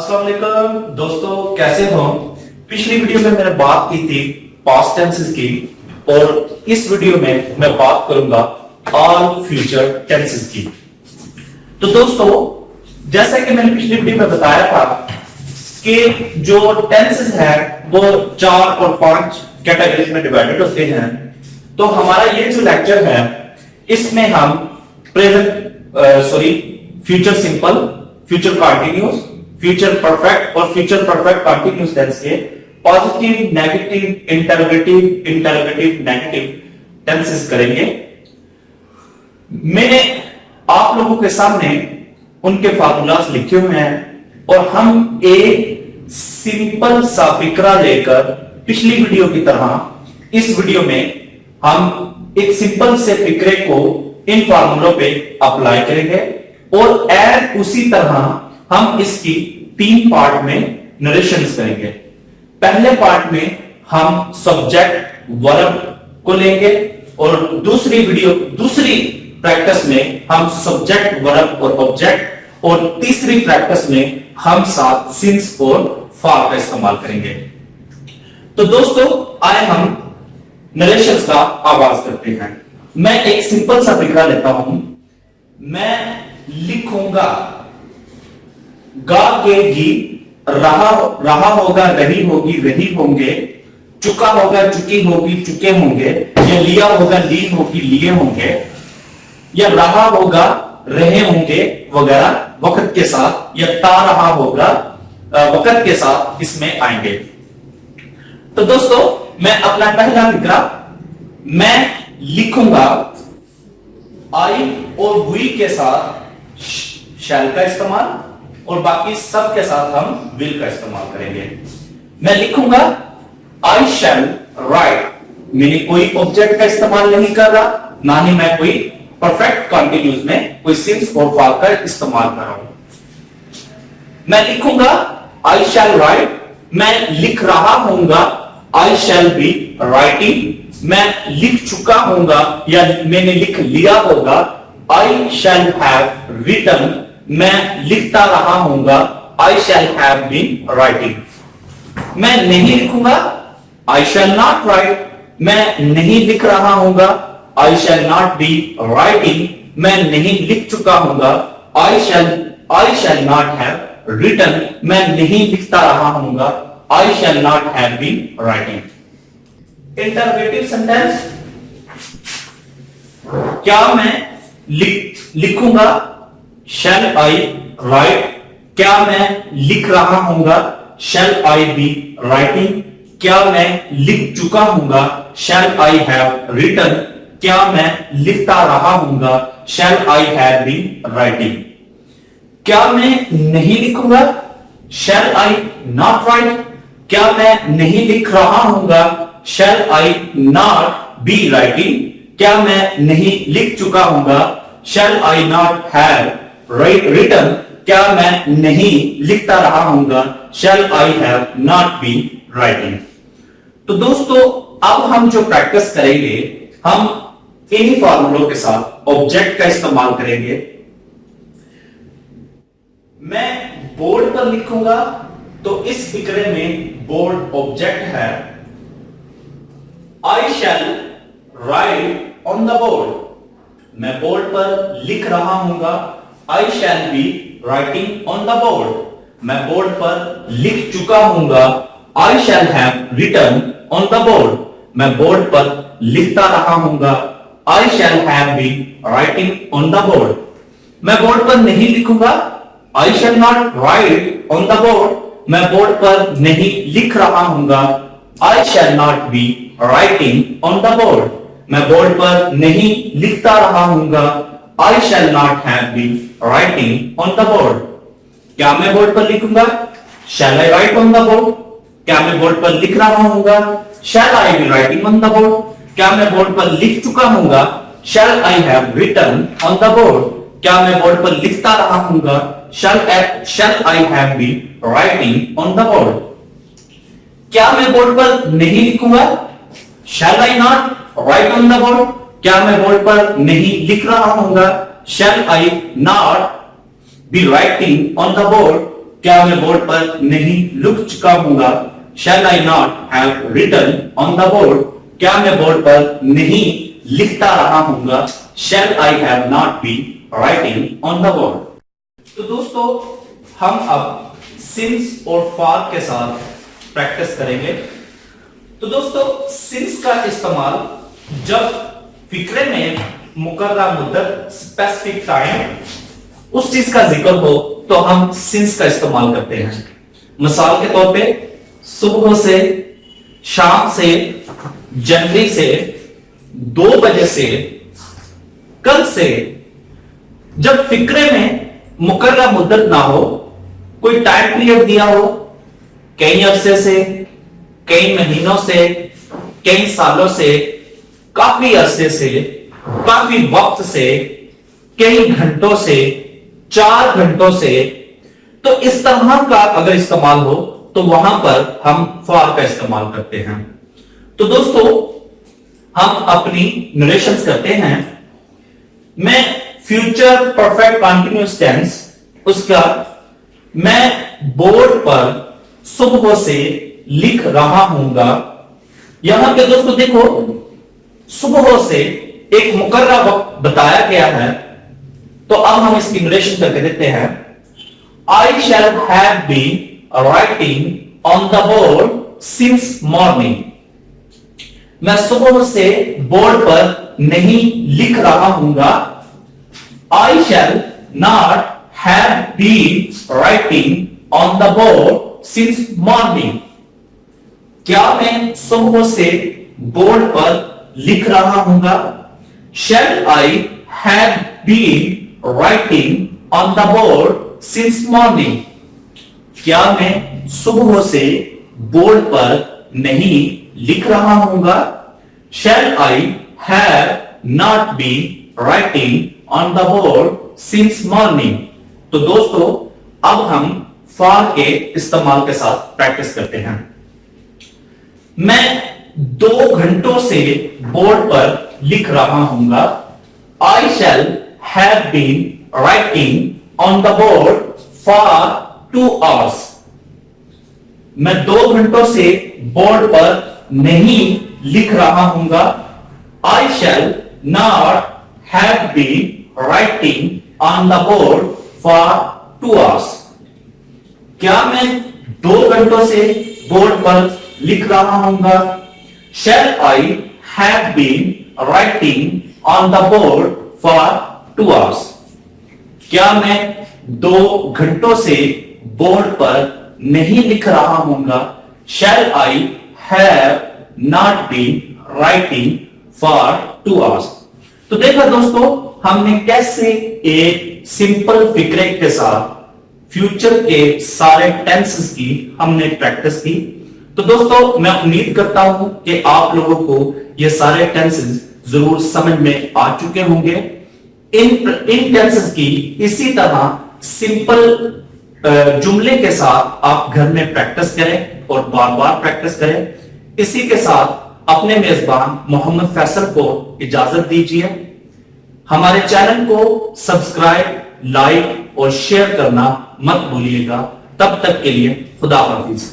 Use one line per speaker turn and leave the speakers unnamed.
अस्सलाम वालेकुम दोस्तों, कैसे हो। पिछली वीडियो में मैंने बात की थी पास्ट टेंसेस की और इस वीडियो में मैं बात करूंगा ऑल फ्यूचर टेंसेस की। तो दोस्तों, जैसा कि मैंने पिछली वीडियो में बताया था कि जो टेंसेस है वो 4 और 5 कैटेगरीज में डिवाइडेड होते हैं। तो हमारा ये जो लेक्चर है इसमें हम future simple, future continuous, future perfect और फ्यूचर परफेक्ट कंटीन्यूअस टेंस के positive, negative, interrogative, interrogative, negative tenses करेंगे। मैंने आप लोगों के सामने उनके फार्मूलास लिखे हुए हैं और हम एक सिंपल सा फिक्रा लेकर पिछली वीडियो की तरह इस वीडियो में हम एक सिंपल से फिक्रे को इन फार्मूलों पे अप्लाई करेंगे और एड उसी तरह हम इसकी 3 पार्ट में नरेशंस करेंगे। पहले पार्ट में हम सब्जेक्ट वर्ब को लेंगे और दूसरी प्रैक्टिस में हम सब्जेक्ट वर्ब और ऑब्जेक्ट और तीसरी प्रैक्टिस में हम साथ सिंस और फॉर का इस्तेमाल करेंगे। तो दोस्तों, आए हम नरेशंस का आगाज करते हैं। मैं एक सिंपल सा फिक्रा लेता हूं। मैं लिखूंगा, गा के गी, रहा होगा, रही होगी, रही होंगे, चुका होगा, चुकी होगी, चुके होंगे, या लिया होगा, ली होगी, लिए होंगे, या रहा होगा, रहे होंगे वगैरह वक्त के साथ, या ता रहा होगा वक्त के साथ इसमें आएंगे। तो दोस्तों, मैं अपना पहला फिक्रा, मैं लिखूंगा, आई और वी के साथ शैल का इस्तेमाल और बाकी सब के साथ हम विल का इस्तेमाल करेंगे। मैं लिखूंगा आई शैल राइट, मैंने कोई ऑब्जेक्ट का इस्तेमाल नहीं कर रहा, ना ही मैं कोई परफेक्ट कंटीन्यूअस में कोई सिंस और फॉर का इस्तेमाल कर रहा हूं। मैं लिखूंगा आई शैल राइट, मैं लिख रहा हूंगा, आई शैल बी राइटिंग, मैं लिख चुका हूंगा या मैंने लिख लिया होगा, आई शैल हैव रिटन, मैं लिखता रहा हूंगा, I shall have been writing. मैं नहीं लिखूंगा, आई शैल नॉट राइट, मैं नहीं लिख रहा हूंगा, I shall not be writing, मैं नहीं लिख चुका हूंगा, I shall not have written, मैं नहीं लिखता रहा हूंगा, I shall not have been writing. Interrogative sentence, क्या मैं लिखूंगा, शैल आई राइट, क्या मैं लिख रहा हूंगा, शैल आई बी राइटिंग, क्या मैं लिख चुका हूंगा, शैल आई हैव रिटन, क्या मैं लिखता रहा हूंगा, shall I have been writing. क्या मैं नहीं लिखूंगा, शैल आई नॉट राइट, क्या मैं नहीं लिख रहा हूंगा, shall I not be writing, क्या मैं नहीं लिख चुका हूंगा, shall I not have written, क्या मैं नहीं लिखता रहा हूंगा, shall I have not been writing. तो दोस्तों, अब हम जो प्रैक्टिस करेंगे, हम इन्हीं फॉर्मूलों के साथ ऑब्जेक्ट का इस्तेमाल करेंगे। मैं बोर्ड पर लिखूंगा, तो इस फिक्रे में बोर्ड ऑब्जेक्ट है। I shall write on the board, मैं बोर्ड पर लिख रहा हूंगा, I shall be writing on the board, मैं बोर्ड पर लिख चुका हूंगा, I shall have written on the board, मैं बोर्ड पर लिखता रहा हूंगा, I shall have been writing on the board, मैं बोर्ड पर नहीं लिखूंगा, I shall not write on the board, मैं बोर्ड पर नहीं लिख रहा हूंगा, I shall not be writing on the board, मैं बोर्ड पर नहीं लिखता रहा हूंगा, I shall not have been writing on the board। क्या मैं बोर्ड पर लिखूंगा, shall I write on the board, क्या मैं बोर्ड पर लिख रहा हूंगा, shall I be writing on the board, क्या मैं बोर्ड पर लिख चुका हूंगा, shall I have written on the board, क्या मैं बोर्ड पर लिखता रहा हूंगा, shall I have been writing on the board। क्या मैं बोर्ड पर नहीं लिखूंगा, shall I not write on the board, क्या मैं बोर्ड पर नहीं लिख रहा हूंगा, shall I not be writing on the board, क्या मैं बोर्ड पर नहीं लिख चुका हूंगा? Shall I not have written on the board? क्या मैं बोर्ड पर नहीं लिखता रहा हूंगा? Shall I have not been writing on the board? तो दोस्तों हम अब सिंस और फॉर के साथ प्रैक्टिस करेंगे। तो दोस्तों सिंस का इस्तेमाल जब फिक्रे में मुकर्रर मुद्दत स्पेसिफिक टाइम उस चीज का जिक्र हो तो हम सिंस का इस्तेमाल करते हैं। मिसाल के तौर पे सुबह से, शाम से, जनवरी से, 2 बजे से, कल से। जब फिक्रे में मुकर्रर मुद्दत ना हो, कोई टाइम पीरियड दिया हो, कई अरसे से, कई महीनों से, कई सालों से, काफी अरसे से, काफी वक्त से, कई घंटों से, 4 घंटों से, तो इस तरह का अगर इस्तेमाल हो तो वहां पर हम फॉर का इस्तेमाल करते हैं। तो दोस्तों हम अपनी नरेशंस करते हैं। मैं फ्यूचर परफेक्ट कंटीन्यूअस टेंस उसका मैं बोर्ड पर सुबह से लिख रहा हूंगा। यहां पे दोस्तों देखो सुबह से एक मुकर्रर वक्त बताया गया है, तो अब हम इसकी नरेशन करके देते हैं। I shall have been writing on the board since morning. मैं सुबह से बोर्ड पर नहीं लिख रहा हूंगा। I shall not have been writing on the board since morning. क्या मैं सुबह से बोर्ड पर लिख रहा हूंगा? Shall I have been writing on the board since morning. क्या मैं सुबह से बोर्ड पर नहीं लिख रहा हूंगा? Shall I have not been writing on the board since morning. तो दोस्तों अब हम फॉर के इस्तेमाल के साथ प्रैक्टिस करते हैं। मैं 2 घंटों से बोर्ड पर लिख रहा हूंगा। I shall have been writing on the board for 2 hours. मैं 2 घंटों से बोर्ड पर नहीं लिख रहा हूंगा। I shall not have been writing on the board for 2 hours. क्या मैं 2 घंटों से बोर्ड पर लिख रहा हूंगा? Shall I have been writing on the board for 2 hours. क्या मैं 2 घंटों से बोर्ड पर नहीं लिख रहा हूंगा? Shall I have not been writing for 2 hours. तो देखा दोस्तों हमने कैसे एक सिंपल फिक्रे के साथ फ्यूचर के सारे टेंसेस की हमने प्रैक्टिस की। तो दोस्तों मैं उम्मीद करता हूं कि आप लोगों को ये सारे टेंसेस जरूर समझ में आ चुके होंगे। इन टेंसेस की इसी तरह सिंपल जुमले के साथ आप घर में प्रैक्टिस करें और बार बार प्रैक्टिस करें। इसी के साथ अपने मेजबान मोहम्मद फैसल को इजाजत दीजिए। हमारे चैनल को सब्सक्राइब, लाइक और शेयर करना मत भूलिएगा। तब तक के लिए खुदा हाफिज।